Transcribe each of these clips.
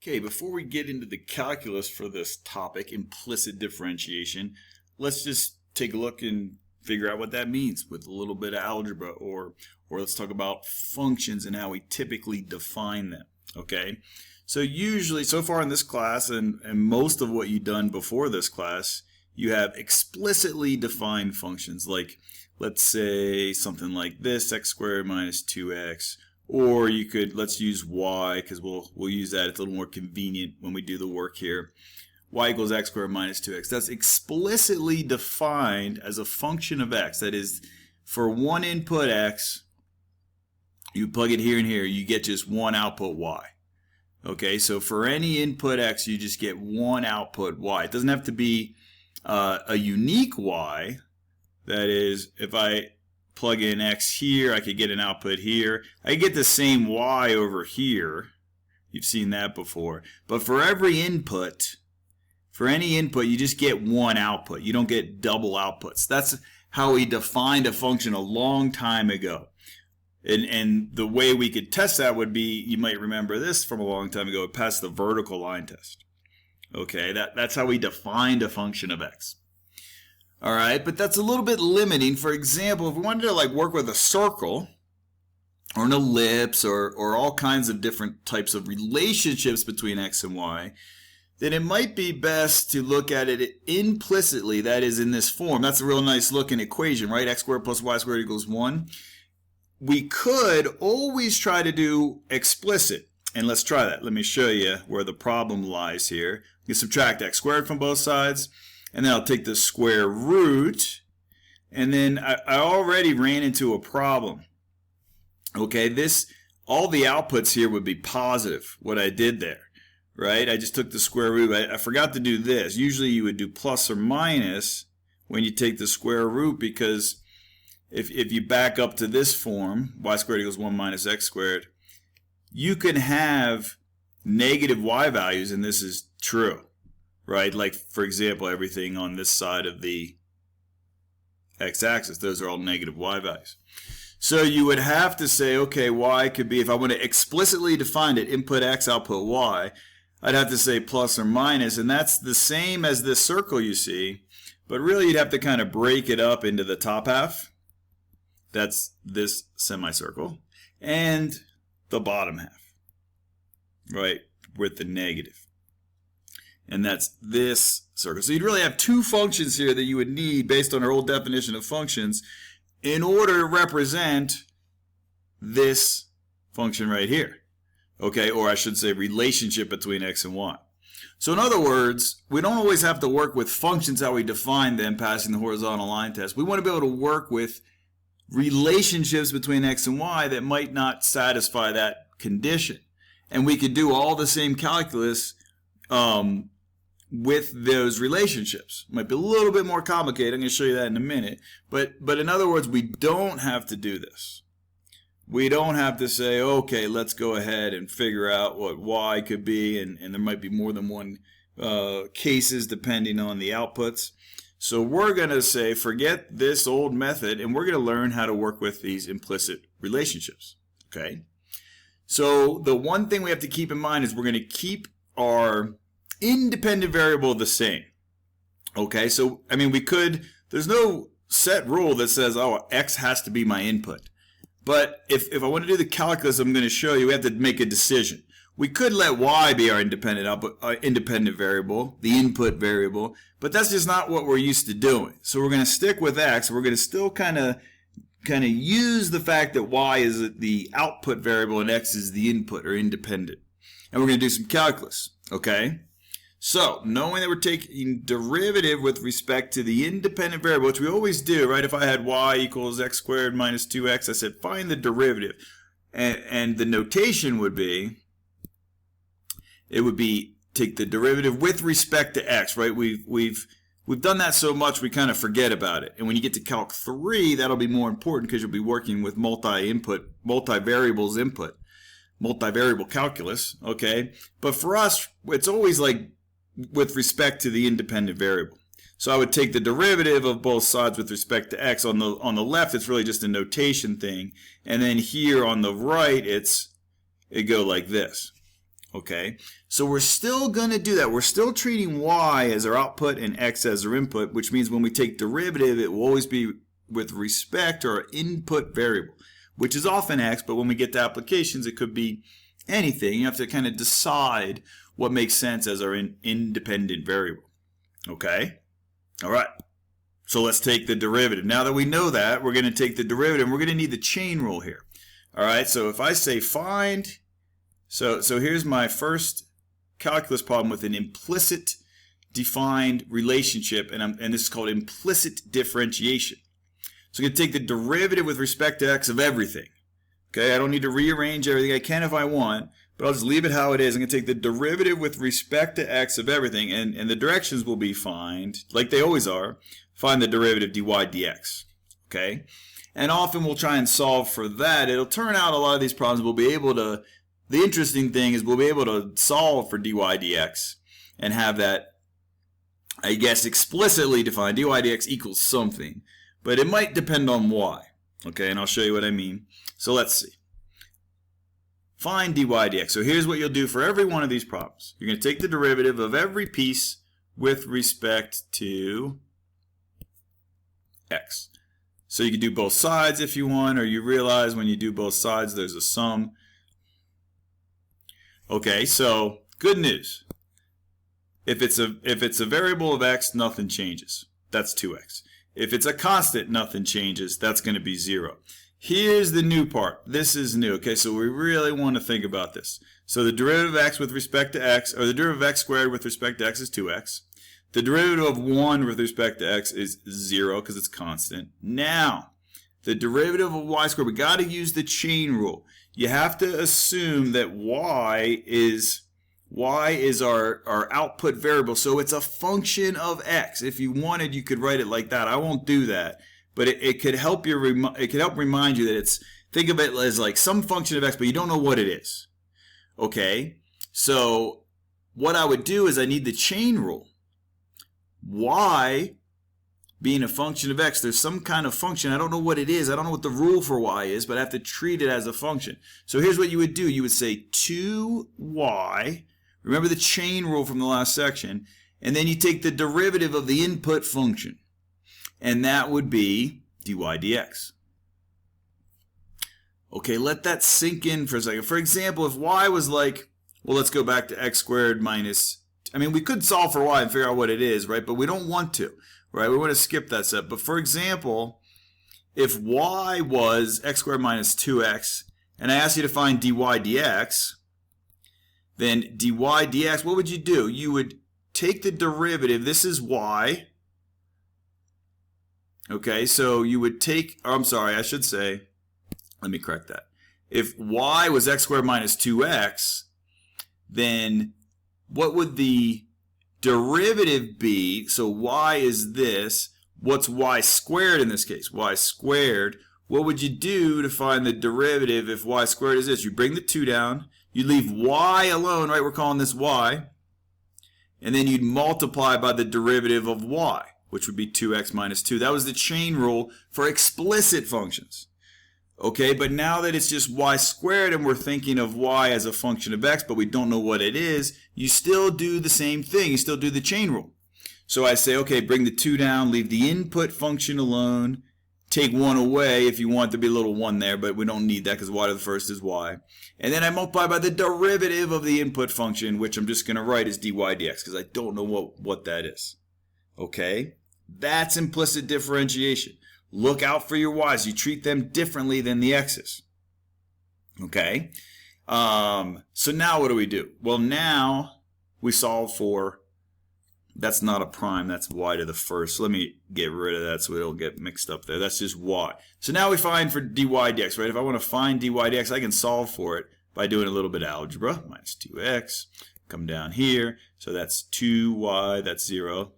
Okay, before we get into the calculus for this topic, implicit differentiation, let's just take a look and figure out what that means with a little bit of algebra, or let's talk about functions and how we typically define them. Okay, so usually, so far in this class and most of what you've done before this class, you have explicitly defined functions, like let's say something like this, x squared minus 2x. Or you could, let's use y, because we'll use that. It's a little more convenient when we do the work here. Y equals x squared minus 2x. That's explicitly defined as a function of x. That is, for one input x, you plug it here and here, you get just one output y. Okay, so for any input x, you just get one output y. It doesn't have to be a unique y. That is, if I plug in x here, I could get an output here. I get the same y over here. You've seen that before. But for every input, for any input, you just get one output. You don't get double outputs. That's how we defined a function a long time ago. And the way we could test that would be, you might remember this from a long time ago, it passed the vertical line test. Okay, that's how we defined a function of x. All right, but that's a little bit limiting. For example, if we wanted to like work with a circle or an ellipse or all kinds of different types of relationships between x and y, then it might be best to look at it implicitly, that is in this form. That's a real nice looking equation, right? X squared plus y squared equals 1. We could always try to do explicit, and let's try that. Let me show you where the problem lies here. You subtract x squared from both sides. And then I'll take the square root, and then I already ran into a problem. Okay, all the outputs here would be positive, what I did there, right? I just took the square root. I forgot to do this. Usually you would do plus or minus when you take the square root, because if you back up to this form, y squared equals 1 minus x squared, you can have negative y values, and this is true. Right, like for example, everything on this side of the x-axis, those are all negative y values. So you would have to say, okay, y could be, if I want to explicitly define it, input x, output y, I'd have to say plus or minus, and that's the same as this circle you see, but really you'd have to kind of break it up into the top half, that's this semicircle, and the bottom half, right, with the negative. And that's this circle. So you'd really have two functions here that you would need based on our old definition of functions in order to represent this function right here. Okay, or I should say relationship between x and y. So in other words, we don't always have to work with functions how we define them passing the horizontal line test. We want to be able to work with relationships between x and y that might not satisfy that condition. And we could do all the same calculus with those relationships. Might be a little bit more complicated. I'm going to show you that in a minute. But in other words, we don't have to do this. We don't have to say, okay, let's go ahead and figure out what y could be, and there might be more than one cases depending on the outputs. So we're going to say, forget this old method, and we're going to learn how to work with these implicit relationships. Okay? So the one thing we have to keep in mind is we're going to keep our independent variable the same. Okay, so I mean, there's no set rule that says, oh, x has to be my input. But if I want to do the calculus I'm going to show you, we have to make a decision. We could let y be our independent variable, the input variable, but that's just not what we're used to doing. So we're going to stick with x. We're going to still kind of use the fact that y is the output variable and x is the input or independent. And we're going to do some calculus. Okay? So, knowing that we're taking derivative with respect to the independent variable, which we always do, right? If I had y equals x squared minus 2x, I said find the derivative. And the notation would be, it would be take the derivative with respect to x, right? We've done that so much we kind of forget about it. And when you get to Calc 3, that'll be more important because you'll be working with multivariables input. Multivariable calculus, okay? But for us, it's always like with respect to the independent variable. So I would take the derivative of both sides with respect to x. On the left, it's really just a notation thing. And then here on the right, it go like this. Okay, so we're still going to do that. We're still treating y as our output and x as our input, which means when we take derivative, it will always be with respect to our input variable, which is often x, but when we get to applications, it could be anything. You have to kind of decide what makes sense as our independent variable. Okay? All right. So let's take the derivative. Now that we know that, we're going to take the derivative, and we're going to need the chain rule here. All right, so if I say find, so here's my first calculus problem with an implicit defined relationship, and this is called implicit differentiation. So I'm going to take the derivative with respect to x of everything. Okay, I don't need to rearrange everything. I can if I want, but I'll just leave it how it is. I'm going to take the derivative with respect to x of everything, and the directions will be find, like they always are, find the derivative dy dx. Okay, and often we'll try and solve for that. It'll turn out a lot of these problems we'll be able to, the interesting thing is we'll be able to solve for dy dx and have that, I guess, explicitly defined. Dy dx equals something, but it might depend on y. Okay, and I'll show you what I mean. So let's see. Find dy dx. So here's what you'll do for every one of these problems. You're going to take the derivative of every piece with respect to x. So you can do both sides if you want, or you realize when you do both sides there's a sum. Okay, so good news. If it's a variable of x, nothing changes. That's 2x. If it's a constant, nothing changes. That's going to be 0. Here's the new part. This is new. Okay, so we really want to think about this. So the derivative of x with respect to x, or the derivative of x squared with respect to x is 2x. The derivative of 1 with respect to x is 0 because it's constant. Now, the derivative of y squared, we got to use the chain rule. You have to assume that y is our output variable, so it's a function of x. If you wanted, you could write it like that. I won't do that, but it could help you. It could help remind you that it's, think of it as like some function of x, but you don't know what it is. Okay, so what I would do is I need the chain rule. Y being a function of x, there's some kind of function. I don't know what it is. I don't know what the rule for y is, but I have to treat it as a function. So here's what you would do. You would say 2y. Remember the chain rule from the last section. And then you take the derivative of the input function. And that would be dy dx. Okay, let that sink in for a second. For example, if y was like, well, let's go back to x squared minus, I mean, we could solve for y and figure out what it is, right? But we don't want to, right? We want to skip that step. But for example, if y was x squared minus 2x, and I asked you to find dy dx, then dy dx, what would you do? You would take the derivative. This is y. Okay, so you would take, I'm sorry, I should say, let me correct that. If y was x squared minus 2x, then what would the derivative be? So y is this. What's y squared in this case? Y squared. What would you do to find the derivative if y squared is this? You bring the 2 down. You leave y alone, right? We're calling this y. And then you'd multiply by the derivative of y, which would be 2x minus 2. That was the chain rule for explicit functions. Okay, but now that it's just y squared and we're thinking of y as a function of x, but we don't know what it is, you still do the same thing. You still do the chain rule. So I say, okay, bring the 2 down, leave the input function alone, take 1 away if you want there to be a little 1 there, but we don't need that because y to the first is y. And then I multiply by the derivative of the input function, which I'm just going to write as dy dx because I don't know what that is. Okay, that's implicit differentiation. Look out for your y's. You treat them differently than the x's. Okay? So now what do we do? Well, now we solve for, that's not a prime, that's y to the first. So let me get rid of that so it'll get mixed up there. That's just y. So now we find for dy dx, right? If I want to find dy dx, I can solve for it by doing a little bit of algebra. Minus 2x. Come down here. So that's 2y, that's 0.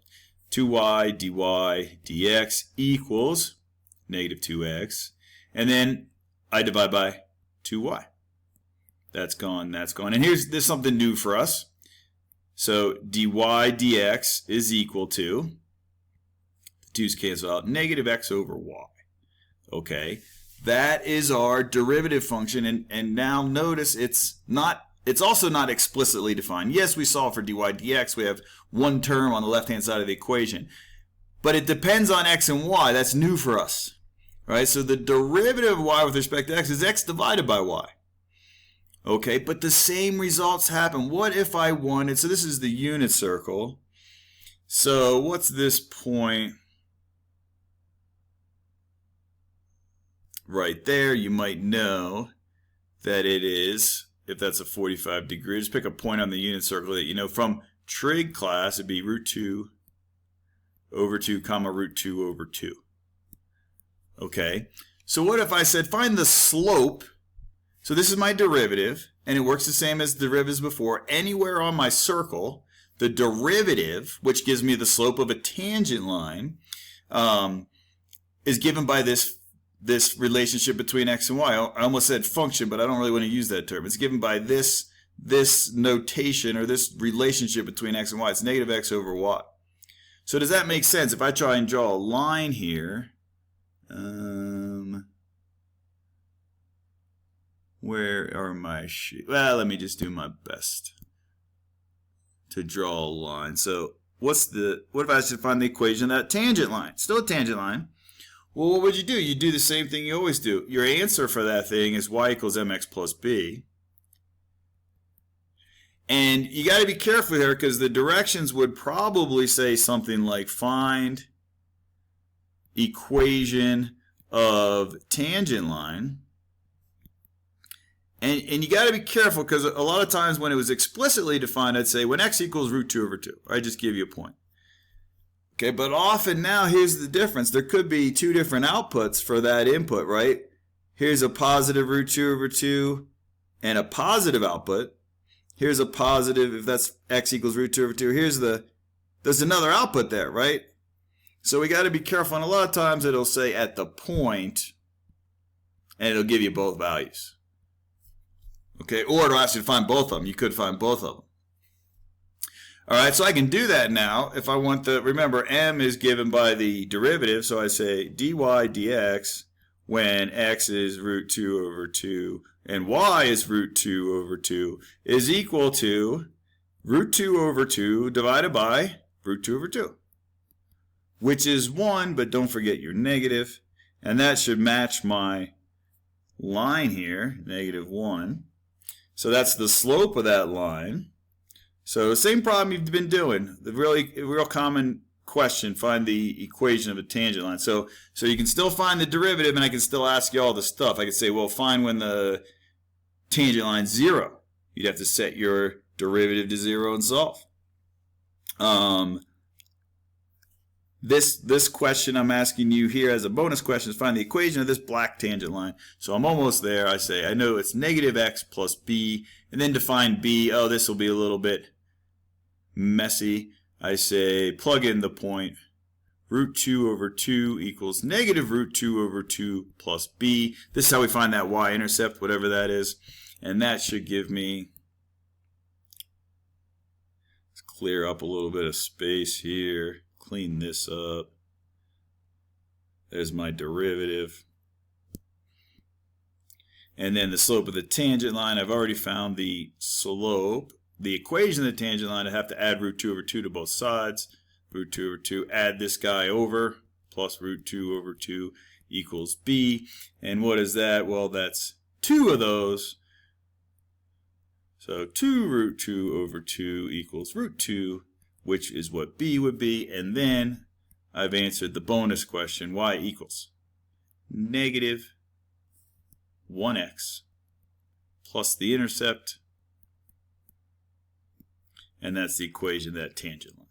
2y dy dx equals negative 2x, and then I divide by 2y. That's gone, that's gone. And there's something new for us. So dy dx is equal to, the 2's cancel out, negative x over y. Okay, that is our derivative function, and now notice it's not it's also not explicitly defined. Yes, we solve for dy dx. We have one term on the left-hand side of the equation. But it depends on x and y. That's new for us. Right? So the derivative of y with respect to x is x divided by y. Okay, but the same results happen. What if I wanted, so this is the unit circle. So what's this point right there? You might know that it is, if that's a 45 degree, just pick a point on the unit circle that you know from trig class, it'd be root 2 over 2 comma root 2 over 2. Okay, so what if I said find the slope? So this is my derivative, and it works the same as the derivatives before. Anywhere on my circle, the derivative, which gives me the slope of a tangent line, is given by this relationship between x and y. I almost said function, but I don't really want to use that term. It's given by this notation or this relationship between x and y. It's negative x over y. So does that make sense? If I try and draw a line here, where are my sheets? Well, let me just do my best to draw a line. So what if I should find the equation of that tangent line? Still a tangent line. Well, what would you do? You do the same thing you always do. Your answer for that thing is y equals mx plus b. And you got to be careful here because the directions would probably say something like find equation of tangent line. And you got to be careful because a lot of times when it was explicitly defined, I'd say when x equals root 2 over 2. I just give you a point. Okay, but often now here's the difference. There could be two different outputs for that input, right? Here's a positive root 2 over 2 and a positive output. Here's a positive, if that's x equals root 2 over 2. There's another output there, right? So we got to be careful. And a lot of times it'll say at the point, and it'll give you both values. Okay, or it'll ask you to find both of them. You could find both of them. All right, so I can do that now. If I want remember, m is given by the derivative, so I say dy dx when x is root 2 over 2 and y is root 2 over 2 is equal to root 2 over 2 divided by root 2 over 2, which is 1, but don't forget your negative, and that should match my line here, negative 1. So that's the slope of that line. So same problem you've been doing. The real common question, find the equation of a tangent line. So you can still find the derivative and I can still ask you all the stuff. I could say, well, find when the tangent line's 0. You'd have to set your derivative to 0 and solve. This question I'm asking you here as a bonus question is find the equation of this black tangent line. So I'm almost there. I say I know it's negative x plus b, and then to find b, oh, this will be a little bit messy. I say plug in the point root 2 over 2 equals negative root 2 over 2 plus b. This is how we find that y-intercept, whatever that is, and that should give me, let's clear up a little bit of space here. Clean this up. There's my derivative. And then the slope of the tangent line, I've already found the slope. The equation of the tangent line, I have to add root 2 over 2 to both sides. Root 2 over 2, add this guy over, plus root 2 over 2 equals b. And what is that? Well, that's 2 of those. So 2 root 2 over 2 equals root 2, which is what b would be, and then I've answered the bonus question, y equals negative 1x plus the intercept, and that's the equation of that tangent line.